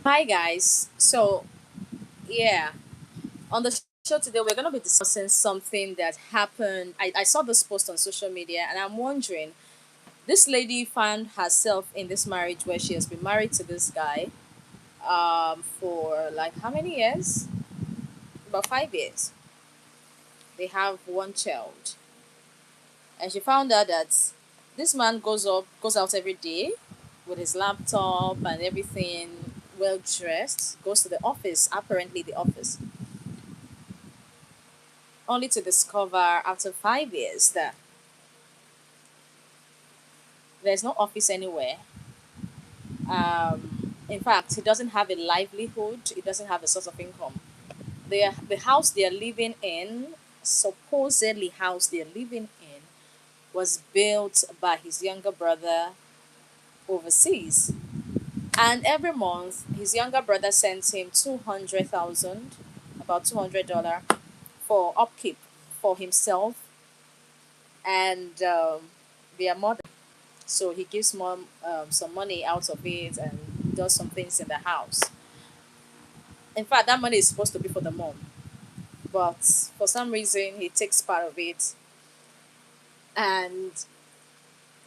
Hi guys. Yeah, on the show today we're going to be discussing something that happened. I saw this post on social media and I'm wondering, this lady found herself in this marriage where she has been married to this guy for like how many years? About 5 years. They have one child. And she found out that this man goes out every day with his laptop and everything, well dressed, goes to the office, apparently the office, only to discover after 5 years that there's no office anywhere. In fact, he doesn't have a livelihood, he doesn't have a source of income. The house they're living in, supposedly house they're living in, was built by his younger brother overseas. And every month, his younger brother sends him 200,000, about $200 for upkeep for himself and their mother. So he gives mom some money out of it and does some things in the house. In fact, that money is supposed to be for the mom, but for some reason he takes part of it, and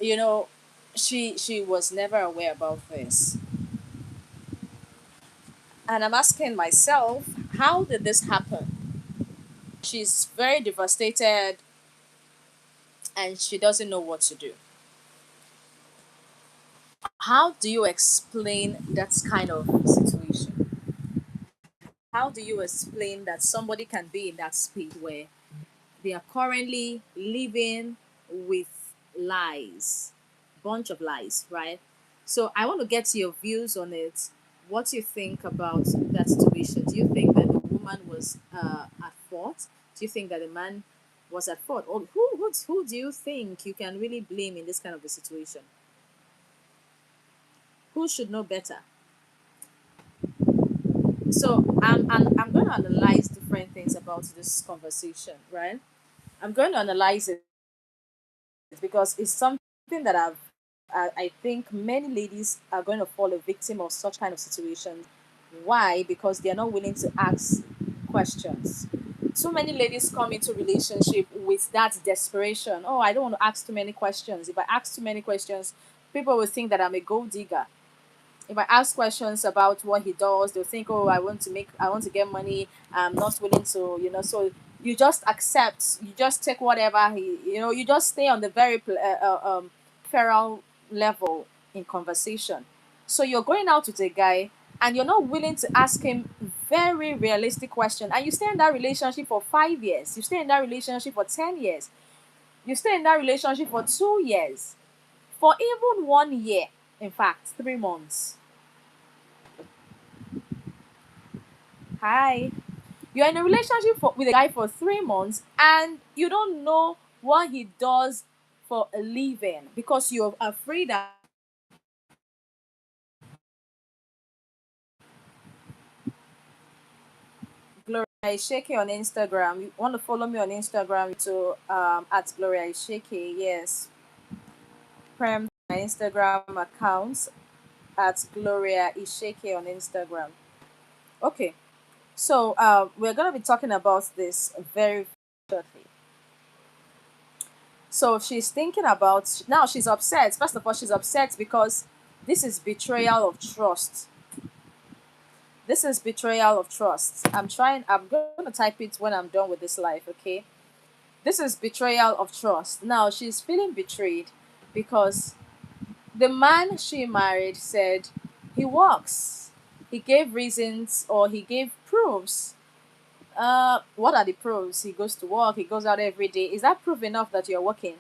you know, she was never aware about this. And I'm asking myself, how did this happen? She's very devastated and she doesn't know what to do. How do you explain that kind of situation? How do you explain that somebody can be in that space where they are currently living with lies, bunch of lies, right? So I want to get your views on it. What you think about that situation? Do you think that the woman was at fault? Do you think that the man was at fault? Or who do you think you can really blame in this kind of a situation? Who should know better? So I'm going to analyze different things about this conversation, right? I'm going to analyze it because it's something that I think many ladies are going to fall a victim of such kind of situations. Why? Because they are not willing to ask questions. Too many ladies come into relationship with that desperation. Oh, I don't want to ask too many questions. If I ask too many questions, people will think that I'm a gold digger. If I ask questions about what he does, they'll think, oh, I want to get money. I'm not willing to, so you just accept, you just take whatever you just stay on the very feral level in conversation. So you're going out with a guy and you're not willing to ask him very realistic question. And you stay in that relationship for 5 years. You stay in that relationship for 10 years. You stay in that relationship for 2 years. For even 1 year. In fact, 3 months. Hi. You're in a relationship with a guy for 3 months and you don't know what he does for a living because you're afraid that Gloria Isheke on Instagram. You want to follow me on Instagram to at Gloria Isheke, yes. Prem my Instagram accounts at Gloria Isheke on Instagram. Okay. So we're gonna be talking about this very shortly. So she's thinking about now she's upset. First of all, she's upset because this is betrayal of trust. This is betrayal of trust. I'm going to type it when I'm done with this live, okay? This is betrayal of trust. Now she's feeling betrayed because the man she married said he works. He gave reasons or he gave proofs. What are the proofs? He goes to work, he goes out every day. Is that proof enough that you're working?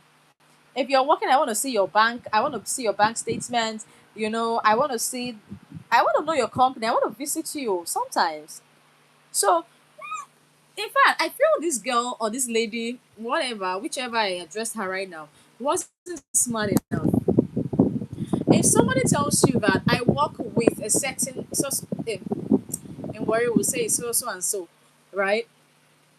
If you're working, I want to see your bank. I want to see your bank statement. I want to know your company. I want to visit you sometimes. So, in fact, I feel this girl or this lady, whatever, whichever I address her right now, wasn't smart enough. If somebody tells you that I work with a certain, so, in Warrior will say so and so, right?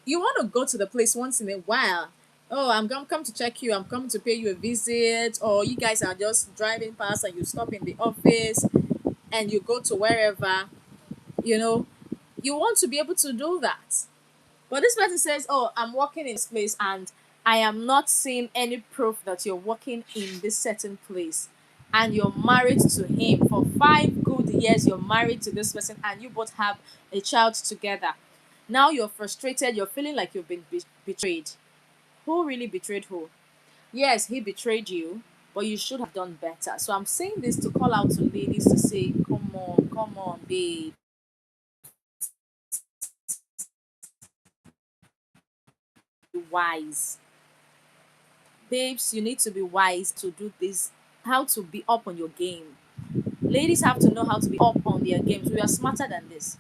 You want to go to the place once in a while. Oh, I'm gonna come to check you. I'm coming to pay you a visit, or you guys are just driving past and you stop in the office and you go to wherever. You know, you want to be able to do that. But this person says, "Oh, I'm working in this place and I am not seeing any proof that you're working in this certain place." And you're married to him for 5 good years, you're married to this person, and you both have a child together. Now you're frustrated, you're feeling like you've been betrayed. Who really betrayed who? Yes, he betrayed you, but you should have done better. So I'm saying this to call out to ladies to say, come on, babe. Be wise. Babes, you need to be wise to do this, how to be up on your game. Ladies have to know how to be up on their games. We are smarter than this.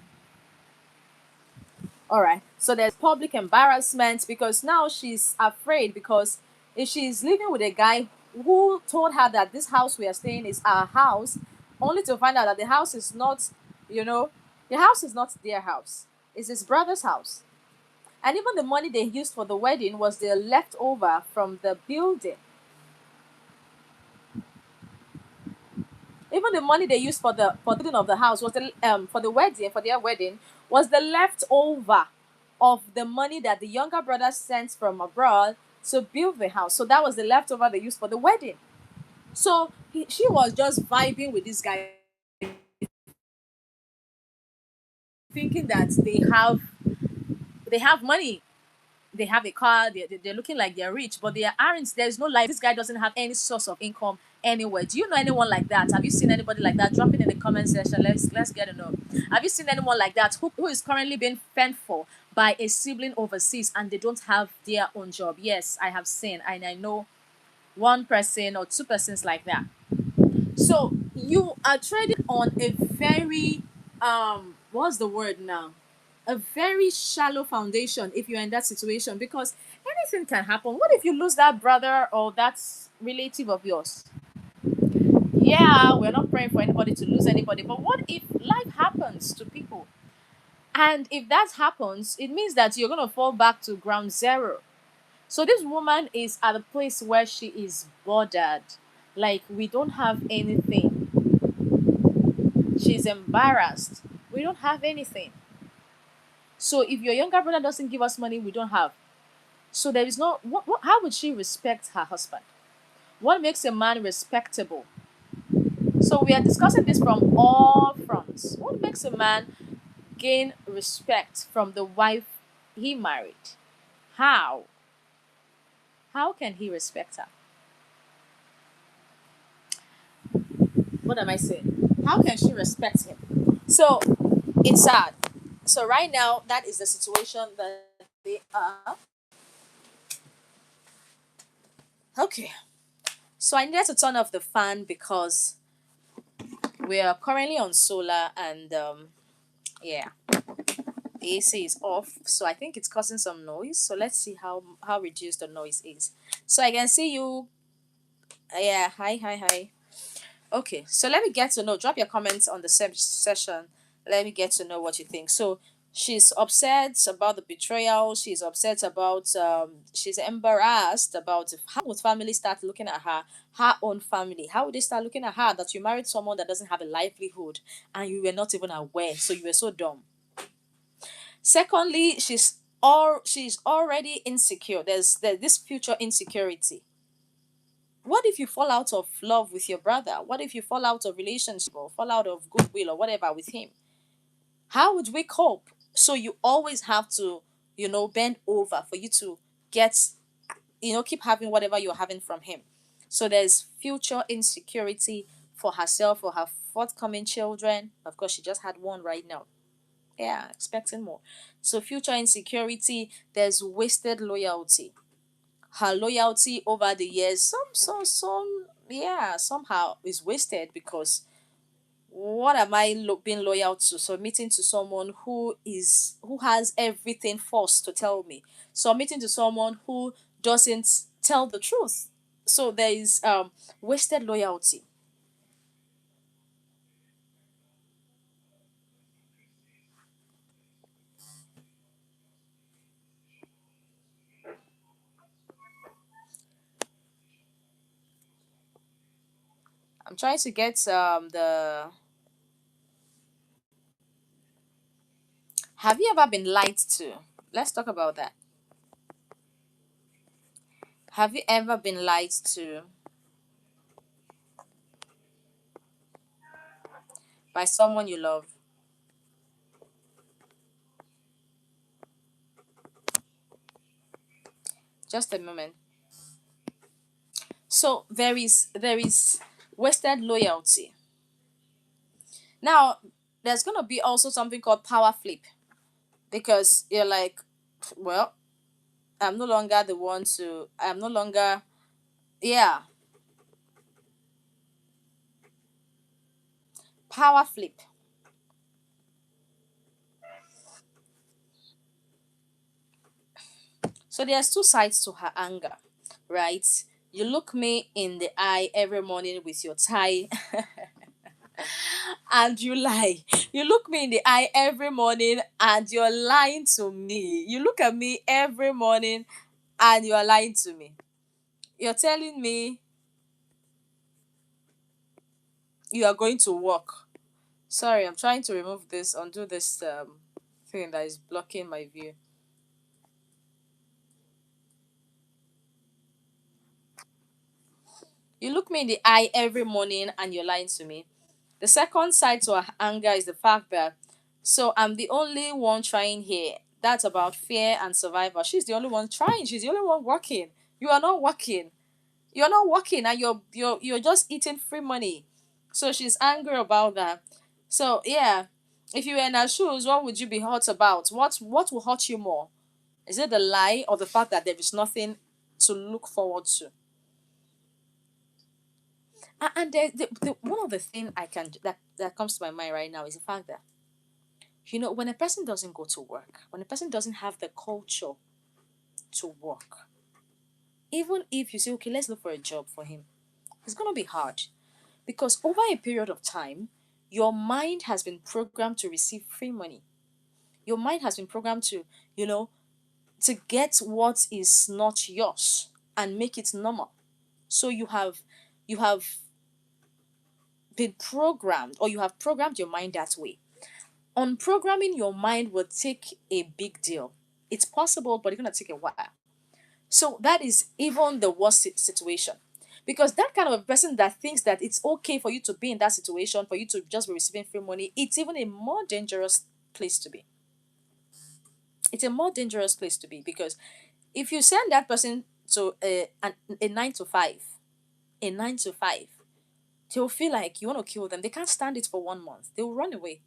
All right. So there's public embarrassment because now she's afraid because if she's living with a guy who told her that this house we are staying is our house, only to find out that the house is not, you know, the house is not their house. It's his brother's house. And even the money they used for the wedding was the leftover from the building. Even the money they used for the building of the house was the for the wedding for their wedding was the leftover of the money that the younger brother sent from abroad to build the house. So that was the leftover they used for the wedding. So she was just vibing with this guy, thinking that they have money, they have a car, they're looking like they're rich, but they aren't. There's no life. This guy doesn't have any source of income anywhere. Do you know anyone like that? Have you seen anybody like that? Drop it in the comment section. Let's get to know. Have you seen anyone like that who is currently being fent for by a sibling overseas and they don't have their own job? Yes, I have seen, and I know one person or two persons like that. So you are trading on a very what's the word now? A very shallow foundation if you're in that situation because anything can happen. What if you lose that brother or that relative of yours? Yeah, we're not praying for anybody to lose anybody, but what if life happens to people? And if that happens, it means that you're going to fall back to ground zero. So this woman is at a place where she is bothered. Like, we don't have anything. She's embarrassed. We don't have anything. So if your younger brother doesn't give us money, we don't have. So there is no how would she respect her husband? What makes a man respectable? So we are discussing this from all fronts. What makes a man gain respect from the wife he married? How? How can he respect her? What am I saying? How can she respect him? So it's sad. So right now, that is the situation that they are. Okay. So I needed to turn off the fan because we are currently on solar and yeah, the AC is off. So I think it's causing some noise. So let's see how reduced the noise is. So I can see you. Yeah, hi. Okay, so let me get to know. Drop your comments on the session. Let me get to know what you think. So she's upset about the betrayal. She's upset about. She's embarrassed about how would family start looking at her own family. How would they start looking at her that you married someone that doesn't have a livelihood and you were not even aware. So you were so dumb. Secondly, she's already insecure. There's this future insecurity. What if you fall out of love with your brother? What if you fall out of relationship or fall out of goodwill or whatever with him? How would we cope? So you always have to, bend over for you to get, keep having whatever you're having from him. So there's future insecurity for herself, for her forthcoming children. Of course, she just had one right now. Yeah, expecting more. So future insecurity, there's wasted loyalty. Her loyalty over the years, some, yeah, somehow is wasted because what am I being loyal to? Submitting to someone who has everything forced to tell me. Submitting to someone who doesn't tell the truth. So there is wasted loyalty. I'm trying to get Have you ever been lied to? Let's talk about that. Have you ever been lied to by someone you love? Just a moment. So there is wasted loyalty. Now there's gonna be also something called power flip, because you're like, well, I'm no longer the one to. I'm no longer. Yeah, power flip. So there's two sides to her anger, right? You look me in the eye every morning with your tie and you lie. You look me in the eye every morning and you're lying to me. You look at me every morning and you are lying to me. You're telling me you are going to work. Sorry, I'm trying to remove this, undo this thing that is blocking my view. You look me in the eye every morning and you're lying to me. The second side to her anger is the fact that, so I'm the only one trying here. That's about fear and survival. She's the only one trying. She's the only one working. You are not working. You're not working, and you're just eating free money. So she's angry about that. So yeah, if you were in her shoes, what would you be hurt about? What will hurt you more? Is it the lie or the fact that there is nothing to look forward to? And one of the thing I can that comes to my mind right now is the fact that, when a person doesn't go to work, when a person doesn't have the culture to work, even if you say, okay, let's look for a job for him, it's gonna be hard, because over a period of time, your mind has been programmed to receive free money. Your mind has been programmed to, you know, to get what is not yours and make it normal. So you have been programmed, or you have programmed your mind that way. Unprogramming your mind will take a big deal. It's possible, but it's gonna take a while. So that is even the worst situation. Because that kind of a person that thinks that it's okay for you to be in that situation, for you to just be receiving free money, it's even a more dangerous place to be. It's a more dangerous place to be, because if you send that person to a 9 to 5, a 9 to 5, they'll feel like you want to kill them. They can't stand it for 1 month. They will run away.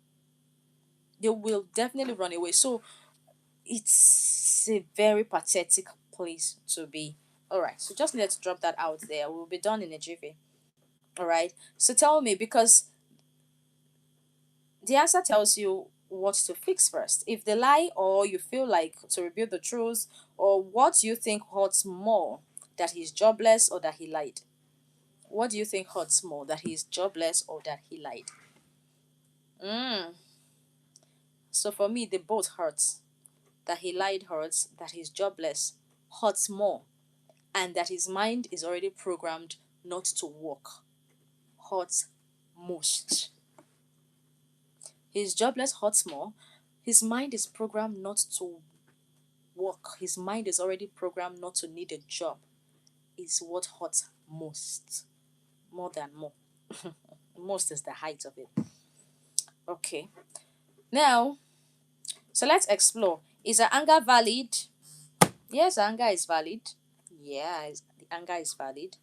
They will definitely run away. So it's a very pathetic place to be. All right, so just let's drop that out there. We'll be done in a jiffy. All right. So tell me, because the answer tells you what to fix first. If they lie, or you feel like to reveal the truth, or what do you think hurts more, that he's jobless or that he lied? What do you think hurts more, that he's jobless or that he lied? Mm. So for me, they both hurts. That he lied hurts, that he's jobless hurts more, and that his mind is already programmed not to work hurts most. His jobless hurts more. His mind is programmed not to work. His mind is already programmed not to need a job. Is what hurts most. More than more. Most is the height of it. Okay. Now, so let's explore. Is her anger valid? Yes, anger is valid. Yeah, the anger is valid.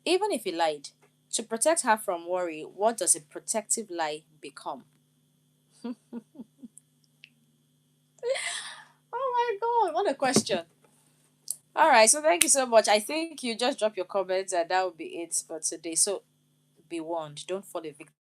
Even if he lied, to protect her from worry, what does a protective lie become? Oh my god, what a question. All right, so thank you so much. I think you just drop your comments and that will be it for today. So be warned, don't fall a victim